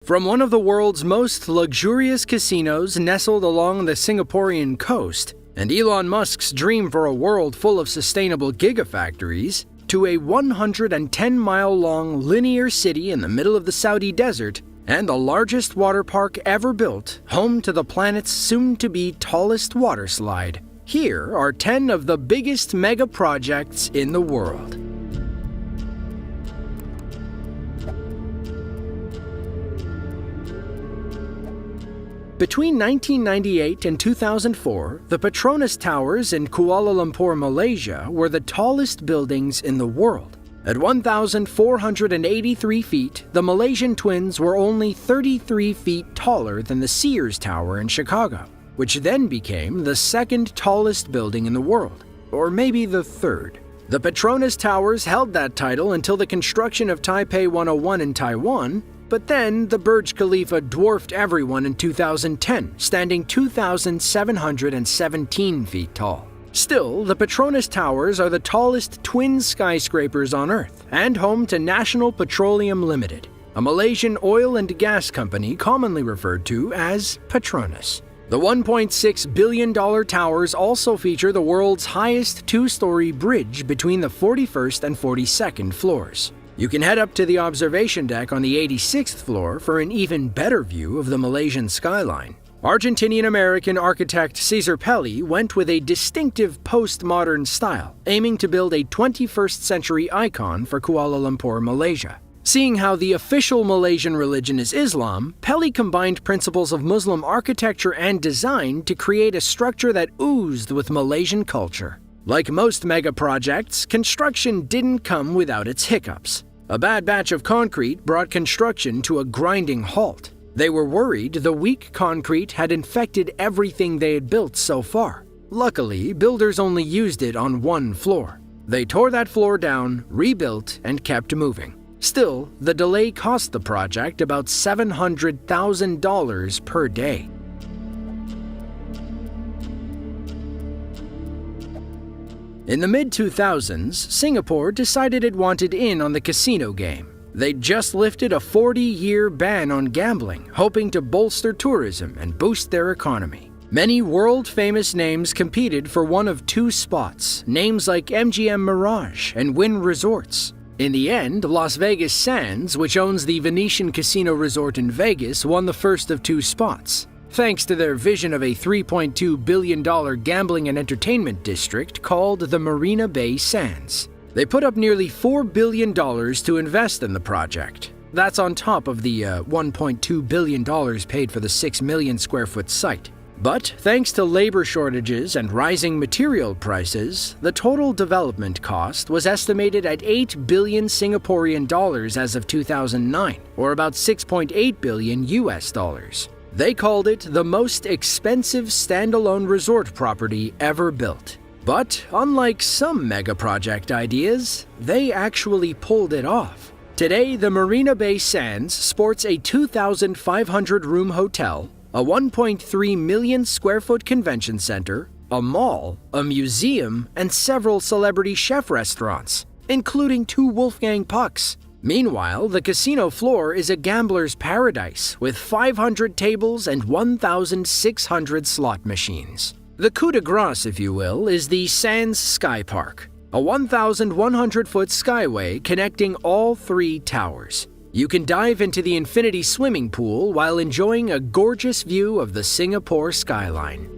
From one of the world's most luxurious casinos nestled along the Singaporean coast, and Elon Musk's dream for a world full of sustainable gigafactories, to a 110-mile-long linear city in the middle of the Saudi desert, and the largest water park ever built, home to the planet's soon-to-be tallest water slide. Here are 10 of the biggest mega projects in the world. Between 1998 and 2004, the Petronas Towers in Kuala Lumpur, Malaysia, were the tallest buildings in the world. At 1,483 feet, the Malaysian twins were only 33 feet taller than the Sears Tower in Chicago, which then became the second tallest building in the world, or maybe the third. The Petronas Towers held that title until the construction of Taipei 101 in Taiwan, but then the Burj Khalifa dwarfed everyone in 2010, standing 2,717 feet tall. Still, the Petronas Towers are the tallest twin skyscrapers on Earth and home to National Petroleum Limited, a Malaysian oil and gas company commonly referred to as Petronas. The $1.6 billion towers also feature the world's highest two-story bridge between the 41st and 42nd floors. You can head up to the observation deck on the 86th floor for an even better view of the Malaysian skyline. Argentinian-American architect Cesar Pelli went with a distinctive postmodern style, aiming to build a 21st century icon for Kuala Lumpur, Malaysia. Seeing how the official Malaysian religion is Islam, Pelli combined principles of Muslim architecture and design to create a structure that oozed with Malaysian culture. Like most mega projects, construction didn't come without its hiccups. A bad batch of concrete brought construction to a grinding halt. They were worried the weak concrete had infected everything they had built so far. Luckily, builders only used it on one floor. They tore that floor down, rebuilt, and kept moving. Still, the delay cost the project about $700,000 per day. In the mid-2000s, Singapore decided it wanted in on the casino game. They'd just lifted a 40-year ban on gambling, hoping to bolster tourism and boost their economy. Many world-famous names competed for one of two spots, names like MGM Mirage and Wynn Resorts. In the end, Las Vegas Sands, which owns the Venetian Casino Resort in Vegas, won the first of two spots. Thanks to their vision of a $3.2 billion gambling and entertainment district called the Marina Bay Sands. They put up nearly $4 billion to invest in the project. That's on top of the $1.2 billion paid for the 6 million square foot site. But thanks to labor shortages and rising material prices, the total development cost was estimated at 8 billion Singaporean dollars as of 2009, or about 6.8 billion US dollars. They called it the most expensive standalone resort property ever built. But unlike some mega project ideas, they actually pulled it off. Today, the Marina Bay Sands sports a 2,500-room hotel, a 1.3 million square foot convention center, a mall, a museum, and several celebrity chef restaurants, including 2 Wolfgang Pucks. Meanwhile, the casino floor is a gambler's paradise with 500 tables and 1,600 slot machines. The coup de grace, if you will, is the Sands Sky Park, a 1,100-foot skyway connecting all 3 towers. You can dive into the infinity swimming pool while enjoying a gorgeous view of the Singapore skyline.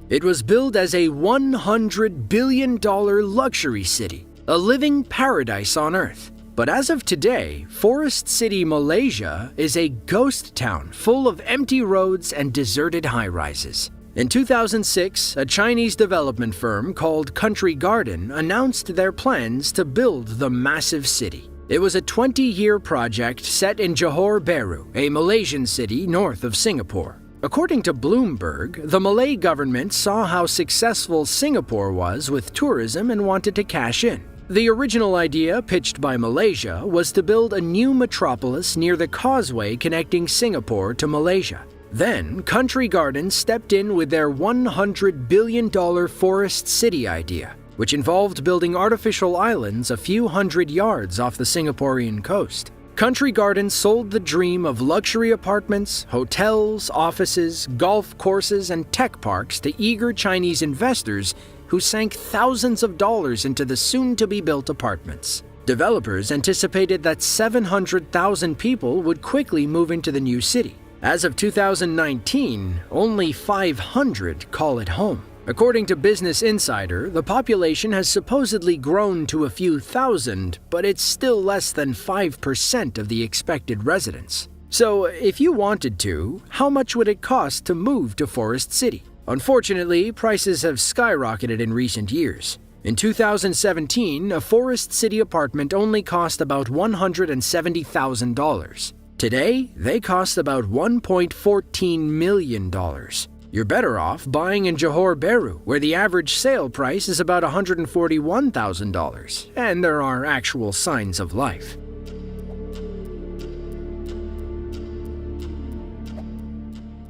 It was billed as a $100 billion luxury city, a living paradise on Earth. But as of today, Forest City, Malaysia is a ghost town full of empty roads and deserted high-rises. In 2006, a Chinese development firm called Country Garden announced their plans to build the massive city. It was a 20-year project set in Johor Bahru, a Malaysian city north of Singapore. According to Bloomberg, the Malay government saw how successful Singapore was with tourism and wanted to cash in. The original idea, pitched by Malaysia, was to build a new metropolis near the causeway connecting Singapore to Malaysia. Then, Country Garden stepped in with their $100 billion Forest City idea. which involved building artificial islands a few hundred yards off the Singaporean coast. Country Gardens sold the dream of luxury apartments, hotels, offices, golf courses, and tech parks to eager Chinese investors who sank thousands of dollars into the soon-to-be-built apartments. Developers anticipated that 700,000 people would quickly move into the new city. As of 2019, only 500 call it home. According to Business Insider, the population has supposedly grown to a few thousand, but it's still less than 5% of the expected residents. So, if you wanted to, how much would it cost to move to Forest City? Unfortunately, prices have skyrocketed in recent years. In 2017, a Forest City apartment only cost about $170,000. Today, they cost about $1.14 million. You're better off buying in Johor Bahru, where the average sale price is about $141,000, and there are actual signs of life.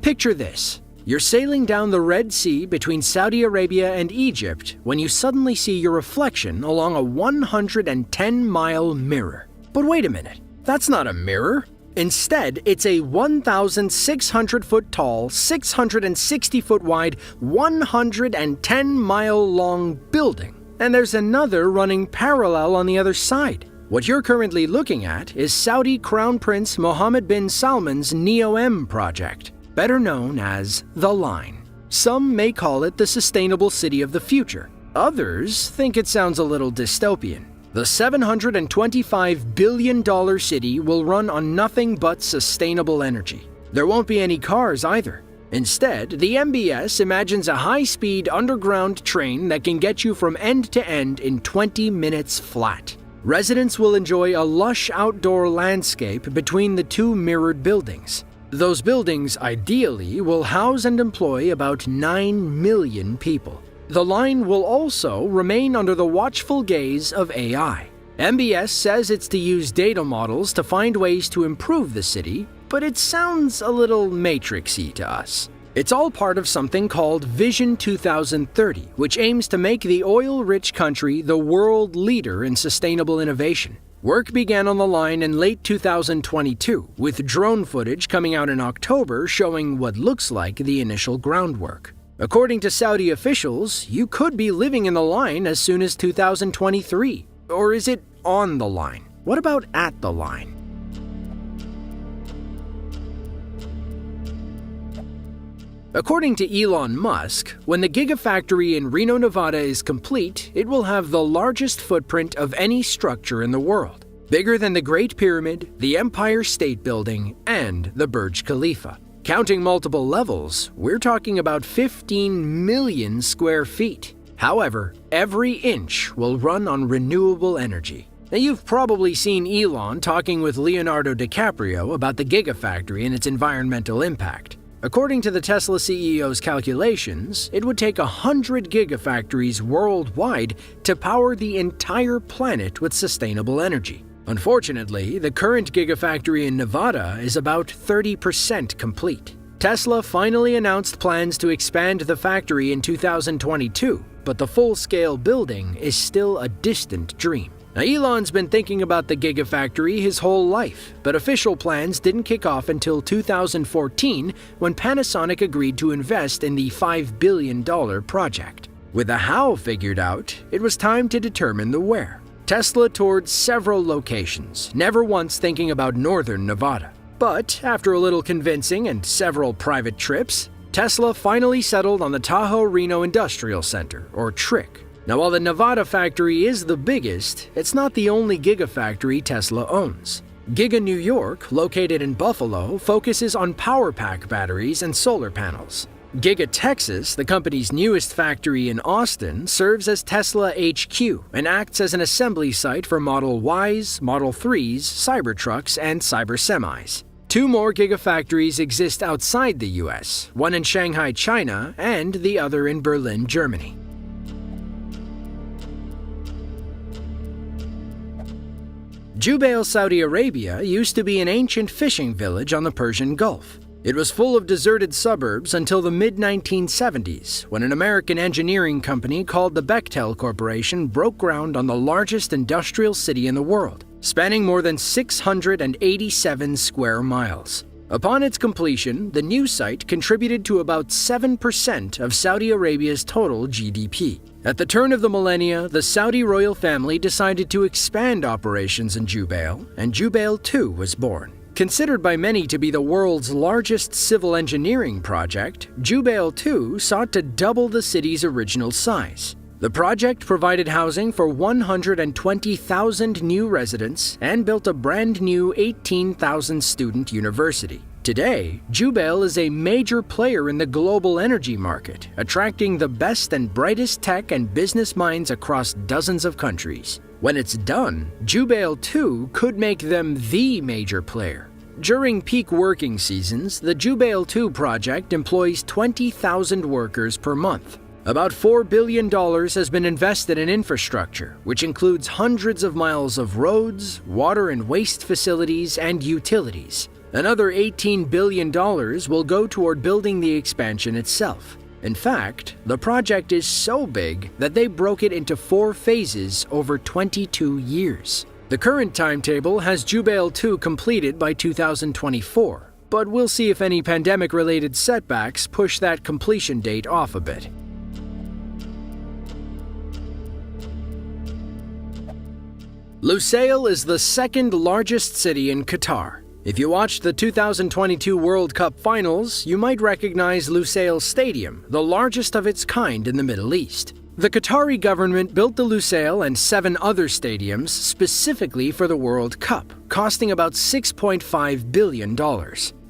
Picture this. You're sailing down the Red Sea between Saudi Arabia and Egypt when you suddenly see your reflection along a 110-mile mirror. But wait a minute, that's not a mirror. Instead, it's a 1,600-foot-tall, 660-foot-wide, 110-mile-long building. And there's another running parallel on the other side. What you're currently looking at is Saudi Crown Prince Mohammed bin Salman's NEOM project, better known as The Line. Some may call it the sustainable city of the future. Others think it sounds a little dystopian. The $725 billion city will run on nothing but sustainable energy. There won't be any cars either. Instead, the MBS imagines a high-speed underground train that can get you from end to end in 20 minutes flat. Residents will enjoy a lush outdoor landscape between the two mirrored buildings. Those buildings, ideally, will house and employ about 9 million people. The line will also remain under the watchful gaze of AI. MBS says it's to use data models to find ways to improve the city, but it sounds a little matrixy to us. It's all part of something called Vision 2030, which aims to make the oil-rich country the world leader in sustainable innovation. Work began on the line in late 2022, with drone footage coming out in October showing what looks like the initial groundwork. According to Saudi officials, you could be living in the line as soon as 2023. Or is it on the line? What about at the line? According to Elon Musk, when the Gigafactory in Reno, Nevada is complete, it will have the largest footprint of any structure in the world, bigger than the Great Pyramid, the Empire State Building, and the Burj Khalifa. Counting multiple levels, we're talking about 15 million square feet. However, every inch will run on renewable energy. Now, you've probably seen Elon talking with Leonardo DiCaprio about the Gigafactory and its environmental impact. According to the Tesla CEO's calculations, it would take 100 gigafactories worldwide to power the entire planet with sustainable energy. Unfortunately, the current Gigafactory in Nevada is about 30% complete. Tesla finally announced plans to expand the factory in 2022, but the full-scale building is still a distant dream. Now, Elon's been thinking about the Gigafactory his whole life, but official plans didn't kick off until 2014 when Panasonic agreed to invest in the $5 billion project. With the how figured out, it was time to determine the where. Tesla toured several locations, never once thinking about northern Nevada. But after a little convincing and several private trips, Tesla finally settled on the Tahoe Reno Industrial Center, or TRIC. Now, while the Nevada factory is the biggest, it's not the only Gigafactory Tesla owns. Giga New York, located in Buffalo, focuses on power pack batteries and solar panels. Giga Texas, the company's newest factory in Austin, serves as Tesla HQ and acts as an assembly site for Model Ys, Model 3s, Cybertrucks, and Cybersemis. 2 more Gigafactories exist outside the US, one in Shanghai, China, and the other in Berlin, Germany. Jubail, Saudi Arabia used to be an ancient fishing village on the Persian Gulf. It was full of deserted suburbs until the mid-1970s, when an American engineering company called the Bechtel Corporation broke ground on the largest industrial city in the world, spanning more than 687 square miles. Upon its completion, the new site contributed to about 7% of Saudi Arabia's total GDP. At the turn of the millennia, the Saudi royal family decided to expand operations in Jubail, and Jubail II was born. Considered by many to be the world's largest civil engineering project, Jubail II sought to double the city's original size. The project provided housing for 120,000 new residents and built a brand new 18,000-student university. Today, Jubail is a major player in the global energy market, attracting the best and brightest tech and business minds across dozens of countries. When it's done, Jubail II could make them the major player. During peak working seasons, the Jubail II project employs 20,000 workers per month. About $4 billion has been invested in infrastructure, which includes hundreds of miles of roads, water and waste facilities, and utilities. Another $18 billion will go toward building the expansion itself. In fact, the project is so big that they broke it into 4 phases over 22 years. The current timetable has Jubail II completed by 2024, but we'll see if any pandemic-related setbacks push that completion date off a bit. Lusail is the second largest city in Qatar. If you watched the 2022 World Cup Finals, you might recognize Lusail Stadium, the largest of its kind in the Middle East. The Qatari government built the Lusail and 7 other stadiums specifically for the World Cup, costing about $6.5 billion.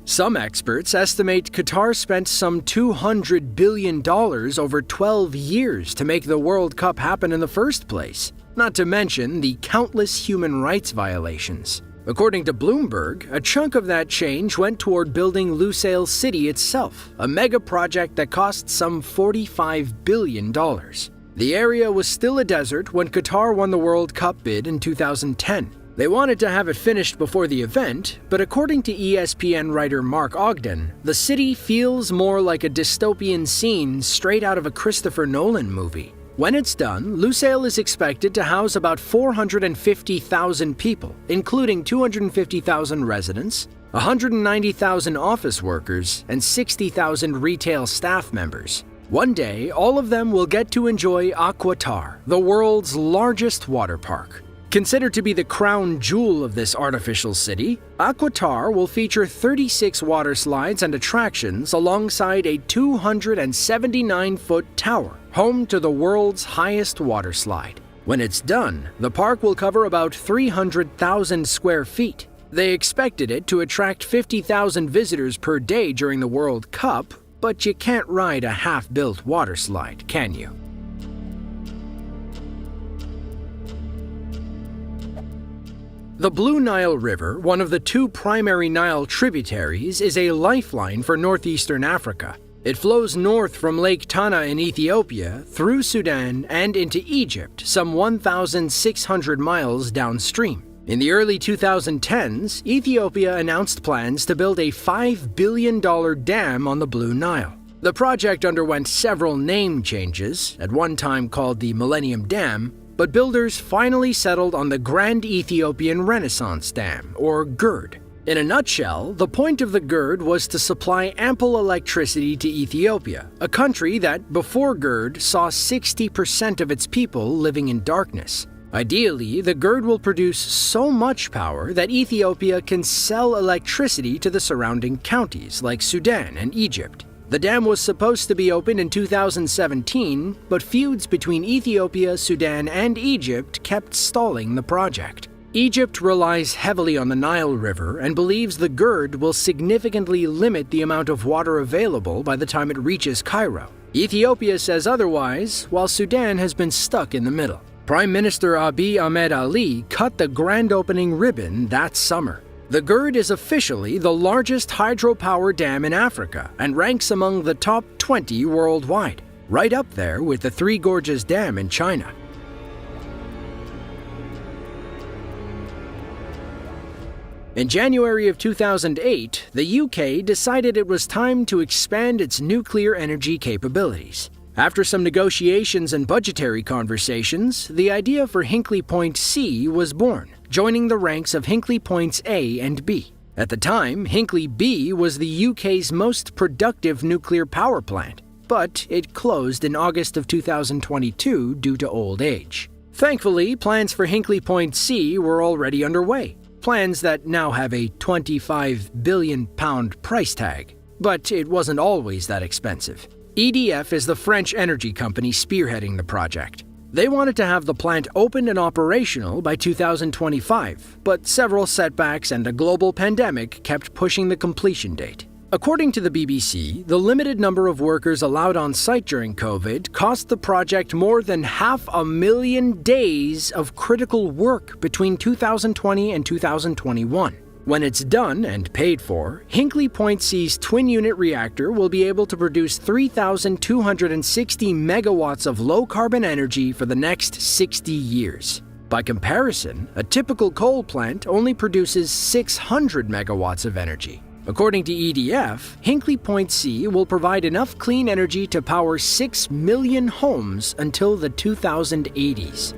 Some experts estimate Qatar spent some $200 billion over 12 years to make the World Cup happen in the first place, not to mention the countless human rights violations. According to Bloomberg, a chunk of that change went toward building Lusail City itself, a mega project that cost some $45 billion. The area was still a desert when Qatar won the World Cup bid in 2010. They wanted to have it finished before the event, but according to ESPN writer Mark Ogden, the city feels more like a dystopian scene straight out of a Christopher Nolan movie. When it's done, Lusail is expected to house about 450,000 people, including 250,000 residents, 190,000 office workers, and 60,000 retail staff members. One day, all of them will get to enjoy QATAR, the world's largest water park. Considered to be the crown jewel of this artificial city, QATAR will feature 36 water slides and attractions alongside a 279-foot tower, home to the world's highest water slide. When it's done, the park will cover about 300,000 square feet. They expected it to attract 50,000 visitors per day during the World Cup, but you can't ride a half-built water slide, can you? The Blue Nile River, one of the 2 primary Nile tributaries, is a lifeline for northeastern Africa. It flows north from Lake Tana in Ethiopia, through Sudan, and into Egypt, some 1,600 miles downstream. In the early 2010s, Ethiopia announced plans to build a $5 billion dam on the Blue Nile. The project underwent several name changes, at one time called the Millennium Dam, but builders finally settled on the Grand Ethiopian Renaissance Dam, or GERD. In a nutshell, the point of the GERD was to supply ample electricity to Ethiopia, a country that, before GERD, saw 60% of its people living in darkness. Ideally, the GERD will produce so much power that Ethiopia can sell electricity to the surrounding counties like Sudan and Egypt. The dam was supposed to be opened in 2017, but feuds between Ethiopia, Sudan, and Egypt kept stalling the project. Egypt relies heavily on the Nile River and believes the GERD will significantly limit the amount of water available by the time it reaches Cairo. Ethiopia says otherwise, while Sudan has been stuck in the middle. Prime Minister Abiy Ahmed Ali cut the grand opening ribbon that summer. The GERD is officially the largest hydropower dam in Africa and ranks among the top 20 worldwide, right up there with the Three Gorges Dam in China. In January of 2008, the UK decided it was time to expand its nuclear energy capabilities. After some negotiations and budgetary conversations, the idea for Hinkley Point C was born, joining the ranks of Hinkley Points A and B. At the time, Hinkley B was the UK's most productive nuclear power plant, but it closed in August of 2022 due to old age. Thankfully, plans for Hinkley Point C were already underway, plans that now have a £25 billion price tag. But it wasn't always that expensive. EDF is the French energy company spearheading the project. They wanted to have the plant open and operational by 2025, but several setbacks and a global pandemic kept pushing the completion date. According to the BBC, the limited number of workers allowed on site during COVID cost the project more than 500,000 days of critical work between 2020 and 2021. When it's done and paid for, Hinkley Point C's twin-unit reactor will be able to produce 3,260 megawatts of low-carbon energy for the next 60 years. By comparison, a typical coal plant only produces 600 megawatts of energy. According to EDF, Hinkley Point C will provide enough clean energy to power 6 million homes until the 2080s.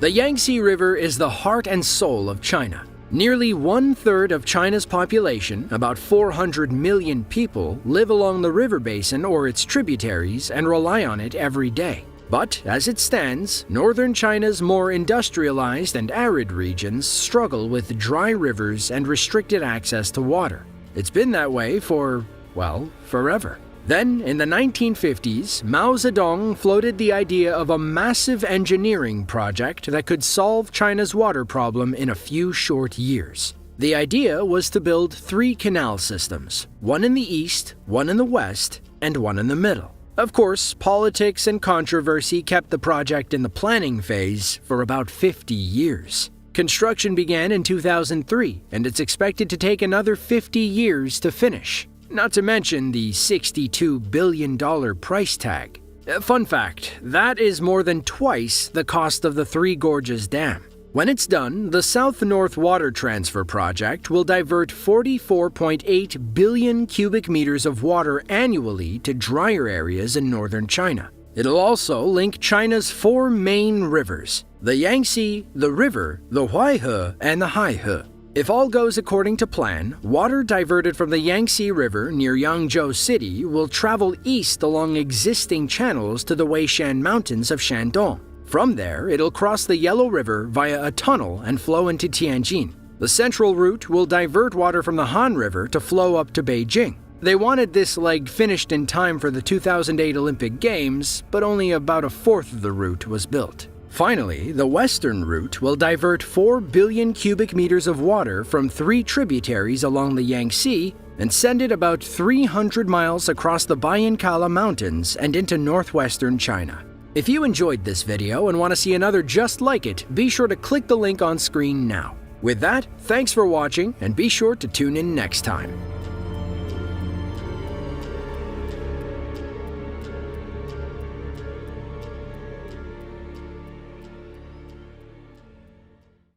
The Yangtze River is the heart and soul of China. Nearly one-third of China's population, about 400 million people, live along the river basin or its tributaries and rely on it every day. But as it stands, northern China's more industrialized and arid regions struggle with dry rivers and restricted access to water. It's been that way for, well, forever. Then, in the 1950s, Mao Zedong floated the idea of a massive engineering project that could solve China's water problem in a few short years. The idea was to build 3 canal systems, one in the east, one in the west, and one in the middle. Of course, politics and controversy kept the project in the planning phase for about 50 years. Construction began in 2003, and it's expected to take another 50 years to finish. Not to mention the $62 billion price tag. Fun fact, that is more than twice the cost of the Three Gorges Dam. When it's done, the South-North Water Transfer Project will divert 44.8 billion cubic meters of water annually to drier areas in northern China. It'll also link China's 4 main rivers, the Yangtze, the River, the Huaihe, and the Haihe. If all goes according to plan, water diverted from the Yangtze River near Yangzhou City will travel east along existing channels to the Weishan Mountains of Shandong. From there, it'll cross the Yellow River via a tunnel and flow into Tianjin. The central route will divert water from the Han River to flow up to Beijing. They wanted this leg finished in time for the 2008 Olympic Games, but only about a fourth of the route was built. Finally, the western route will divert 4 billion cubic meters of water from 3 tributaries along the Yangtze and send it about 300 miles across the Bayankala Mountains and into northwestern China. If you enjoyed this video and want to see another just like it, be sure to click the link on screen now. With that, thanks for watching and be sure to tune in next time.